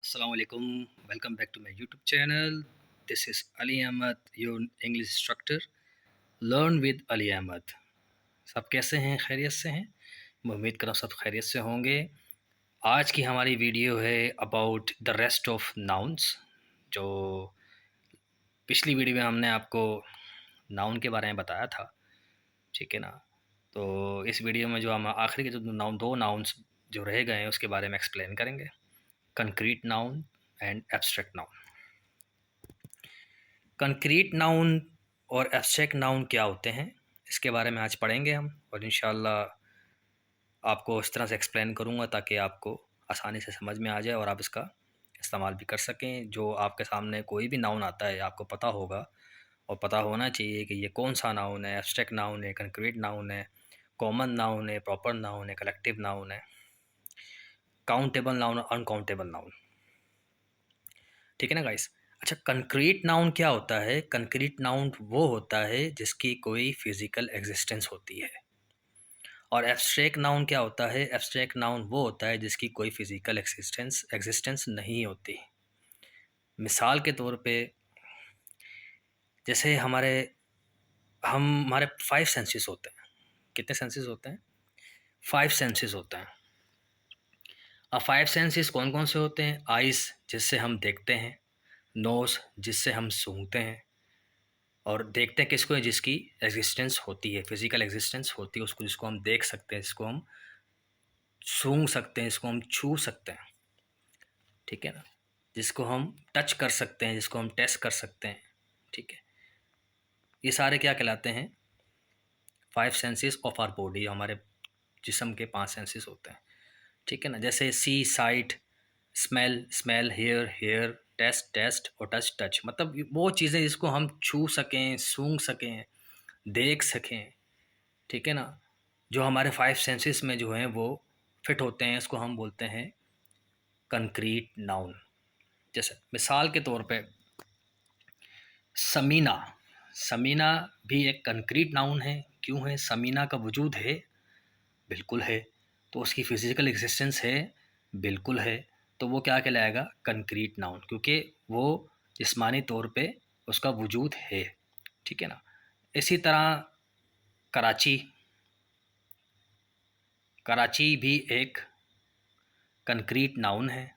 Assalamu alaikum. Welcome back to my YouTube channel. This is Ali Ahmed, your English instructor. Learn with Ali Ahmed. सब कैसे हैं? खैरियत से हैं? मैं उम्मीद कर रहा हूँ सब खैरियत से होंगे। आज की हमारी वीडियो है about the rest of nouns. जो पिछली वीडियो में हमने आपको नाउन के बारे में बताया था, ठीक है ना। तो इस वीडियो में जो हम आखिरी के जो दो नाउन्स जो रह गए हैं उसके बारे में एक्सप्लेन करेंगे। Concrete noun and abstract noun. Concrete noun और एब्स्ट्रैक्ट नाउन क्या होते हैं, इसके बारे में आज पढ़ेंगे हम, और इंशाल्लाह आपको इस तरह से एक्सप्लेन करूँगा ताकि आपको आसानी से समझ में आ जाए और आप इसका इस्तेमाल भी कर सकें। जो आपके सामने कोई भी नाउन आता है आपको पता होगा और पता होना चाहिए कि ये कौन सा नाउन है, एब्स्ट्रैक्ट नाउन है, कंक्रीट नाउन है, कॉमन नाउन है, प्रॉपर नाउन है, कलेक्टिव नाउन है, काउंटेबल नाउन और अनकाउंटेबल नाउन, ठीक है ना गाइस। अच्छा, कंक्रीट नाउन क्या होता है? कंक्रीट नाउन वो होता है जिसकी कोई फिजिकल एग्जिस्टेंस होती है। और एब्स्ट्रैक्ट नाउन क्या होता है? एब्स्ट्रैक्ट नाउन वो होता है जिसकी कोई फिजिकल एग्जिस्टेंस नहीं होती। मिसाल के तौर पे जैसे हमारे 5 सेंसेस होते हैं। कितने सेंसेस होते हैं? 5 सेंसेस होते हैं। अब 5 सेंसेस कौन कौन से होते हैं? आइज़, जिससे हम देखते हैं, नोज़, जिससे हम सूंघते हैं, और देखते हैं किसको है? जिसकी एग्जिस्टेंस होती है, फिजिकल एग्जिस्टेंस होती है उसको, जिसको हम देख सकते हैं, जिसको हम सूंघ सकते हैं, जिसको हम छू सकते हैं, ठीक है ना, जिसको हम टच कर सकते हैं, जिसको हम टेस्ट कर सकते हैं, ठीक है। ये सारे क्या कहलाते हैं? 5 सेंसेस ऑफ आवर बॉडी। हमारे जिस्म के 5 सेंसेस होते हैं, ठीक है ना। जैसे सी, साइट, स्मेल, हेयर, टेस्ट और टच। मतलब वो चीज़ें जिसको हम छू सकें, सूंघ सकें, देख सकें, ठीक है ना, जो हमारे 5 सेंसेस में जो हैं वो फिट होते हैं, इसको हम बोलते हैं कंक्रीट नाउन। जैसे मिसाल के तौर पे समीना। समीना भी एक कंक्रीट नाउन है। क्यों है? समीना का वजूद है, बिल्कुल है। तो उसकी फिजिकल एग्जिस्टेंस है, बिल्कुल है। तो वो क्या कहलाएगा? कंक्रीट नाउन, क्योंकि वो जिस्मानी तौर पे उसका वजूद है, ठीक है ना। इसी तरह कराची। कराची भी एक कंक्रीट नाउन है,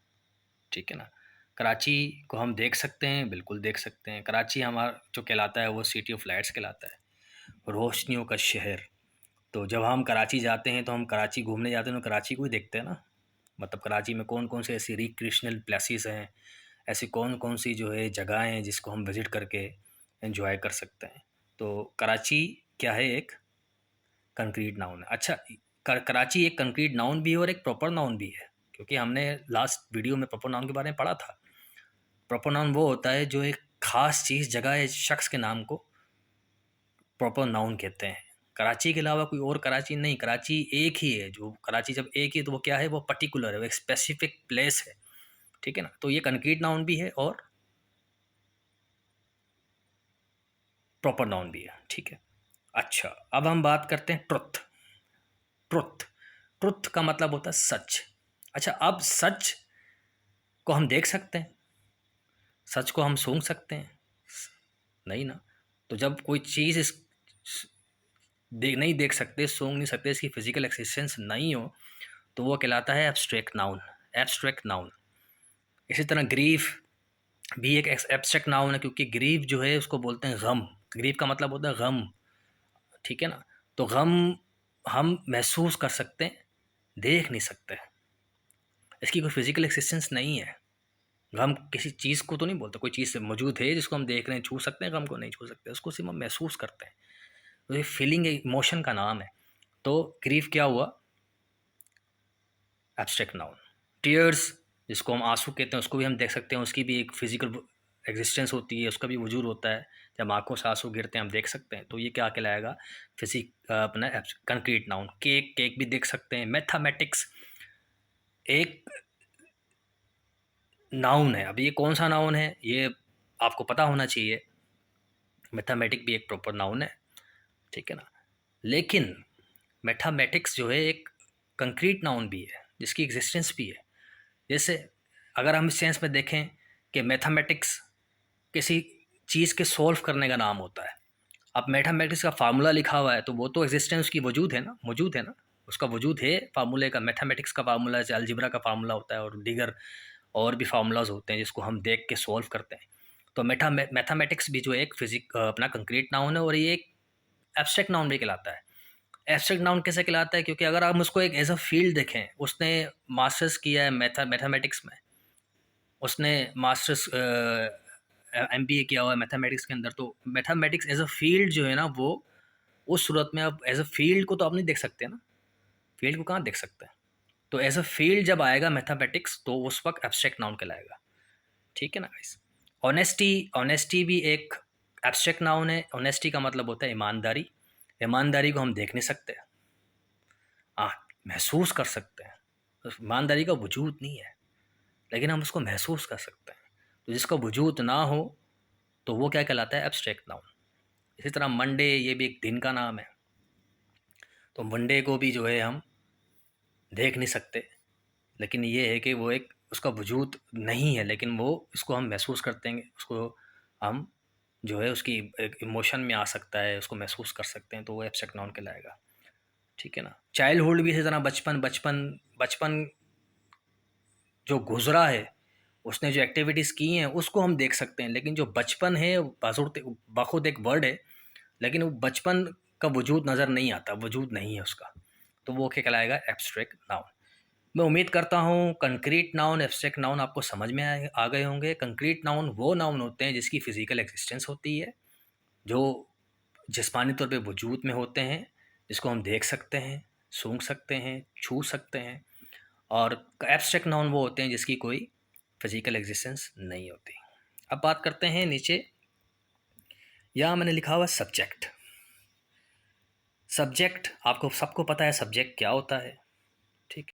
ठीक है ना। कराची को हम देख सकते हैं, बिल्कुल देख सकते हैं। कराची हमारा जो कहलाता है वो सिटी ऑफ लाइट्स कहलाता है, रोशनियों का शहर। तो जब हम कराची जाते हैं तो हम कराची घूमने जाते हैं तो कराची को ही देखते हैं ना। मतलब कराची में कौन कौन से ऐसी रिक्रिएशनल प्लेसेस हैं, ऐसी कौन कौन सी जो है जगह हैं जिसको हम विज़िट करके एंजॉय कर सकते हैं। तो कराची क्या है? एक कंक्रीट नाउन है। अच्छा, कराची एक कंक्रीट नाउन भी है और एक प्रॉपर नाउन भी है, क्योंकि हमने लास्ट वीडियो में प्रॉपर नाउन के बारे में पढ़ा था। प्रॉपर नाउन वो होता है जो एक ख़ास चीज़, जगह या शख्स के नाम को प्रॉपर नाउन कहते हैं। कराची के अलावा कोई और कराची नहीं, कराची एक ही है। जो कराची जब एक ही है तो वो क्या है? वो पर्टिकुलर है, वो एक स्पेसिफिक प्लेस है, ठीक है ना। तो ये कंक्रीट नाउन भी है और प्रॉपर नाउन भी है, ठीक है। अच्छा, अब हम बात करते हैं ट्रुथ। ट्रुथ ट्रुथ का मतलब होता है सच। अच्छा, अब सच को हम देख सकते हैं? सच को हम सूंघ सकते हैं? नहीं ना। तो जब कोई चीज़ नहीं देख सकते, सूंघ नहीं सकते, इसकी फिजिकल एक्सिस्टेंस नहीं हो, तो वो कहलाता है एब्स्ट्रैक्ट नाउन। Abstract noun. इसी तरह ग्रीफ भी एक एब्स्ट्रैक्ट नाउन है, क्योंकि ग्रीफ जो है उसको बोलते हैं गम। ग्रीफ का मतलब होता है गम, ठीक है ना। तो गम हम महसूस कर सकते हैं, देख नहीं सकते। इसकी कोई फिजिकल एक्सिस्टेंस नहीं है। गम किसी चीज़ को तो नहीं बोलते, कोई चीज़ मौजूद है जिसको हम देख रहे हैं, छू सकते हैं, गम को नहीं छू सकते, उसको सिर्फ हम महसूस करते हैं। तो ये फीलिंग इमोशन का नाम है। तो ग्रीफ क्या हुआ? Abstract noun. टीयर्स, जिसको हम आंसू कहते हैं, उसको भी हम देख सकते हैं, उसकी भी एक फिजिकल एग्जिस्टेंस होती है, उसका भी वजूद होता है। जब आंखों से आंसू गिरते हैं हम देख सकते हैं, तो ये क्या कहलाएगा? अपना कंक्रीट नाउन। केक भी देख सकते हैं। मैथमेटिक्स एक नाउन है। अब ये कौन सा नाउन है ये आपको पता होना चाहिए। मैथमेटिक भी एक प्रॉपर नाउन है, ठीक है ना। लेकिन मैथमेटिक्स जो है एक कंक्रीट नाउन भी है, जिसकी एग्जिस्टेंस भी है। जैसे अगर हम इस सेंस में देखें कि मैथमेटिक्स किसी चीज़ के सॉल्व करने का नाम होता है। अब मैथमेटिक्स का फार्मूला लिखा हुआ है तो वो तो एग्जिस्टेंस की वजूद है ना, मौजूद है ना, उसका वजूद है फार्मूले का। मैथमेटिक्स का फार्मूला जैसे अलजिब्रा का फार्मूला होता है और दीगर और भी फार्मूलाज होते हैं जिसको हम देख के सॉल्व करते हैं। तो मैथमेटिक्स भी जो एक फिजिक अपना कंक्रीट नाउन है और ये एक एब्स्ट्रैक्ट नाउन भी कहलाता है। एब्स्ट्रैक्ट नाउन कैसे कहलाता है? क्योंकि अगर हम उसको एक एज अ फील्ड देखें, उसने मास्टर्स किया है मैथमेटिक्स में, उसने मास्टर्स एमबीए किया हुआ है मैथमेटिक्स के अंदर, तो मैथमेटिक्स एज अ फील्ड जो है ना वो उस सूरत में अब एज अ फील्ड को तो आप नहीं देख सकते ना, फील्ड को कहाँ देख सकते हैं। तो एज अ फील्ड जब आएगा मैथमेटिक्स तो उस वक्त एब्स्ट्रैक्ट नाउन कहलाएगा। ठीक है ना गाइस। ऑनेस्टी, ऑनेस्टी भी एक एब्स्ट्रैक्ट नाउन है। ऑनेस्टी का मतलब होता है ईमानदारी। ईमानदारी को हम देख नहीं सकते, हाँ महसूस कर सकते हैं। तो ईमानदारी का वजूद नहीं है लेकिन हम उसको महसूस कर सकते हैं। तो जिसका वजूद ना हो तो वो क्या कहलाता है? Abstract noun. इसी तरह मंडे, ये भी एक दिन का नाम है। तो मंडे को भी जो है हम देख नहीं सकते, लेकिन ये है कि वो एक उसका वजूद नहीं है लेकिन वो इसको हम महसूस करते हैं, उसको हम जो है उसकी एक इमोशन में आ सकता है, उसको महसूस कर सकते हैं, तो वो एब्स्ट्रैक्ट नाउन कहलाएगा। ठीक है ना। चाइल्डहुड भी इसी तरह बचपन बचपन बचपन जो गुजरा है, उसने जो एक्टिविटीज़ की हैं उसको हम देख सकते हैं, लेकिन जो बचपन है बाखुद एक वर्ड है, लेकिन वो बचपन का वजूद नज़र नहीं आता, वजूद नहीं है उसका, तो वो क्या कहलाएगा? Abstract noun. मैं उम्मीद करता हूँ कंक्रीट नाउन, एब्स्ट्रैक्ट नाउन आपको समझ में आ गए होंगे। कंक्रीट नाउन वो नाउन होते हैं जिसकी फिजिकल एग्जिस्टेंस होती है, जो जिस्मानी तौर पे वजूद में होते हैं, जिसको हम देख सकते हैं, सूंघ सकते हैं, छू सकते हैं। और एब्स्ट्रैक्ट नाउन वो होते हैं जिसकी कोई फिजिकल एग्जिस्टेंस नहीं होती। अब बात करते हैं नीचे, यहाँ मैंने लिखा हुआ सब्जेक्ट। सब्जेक्ट आपको सबको पता है सब्जेक्ट क्या होता है।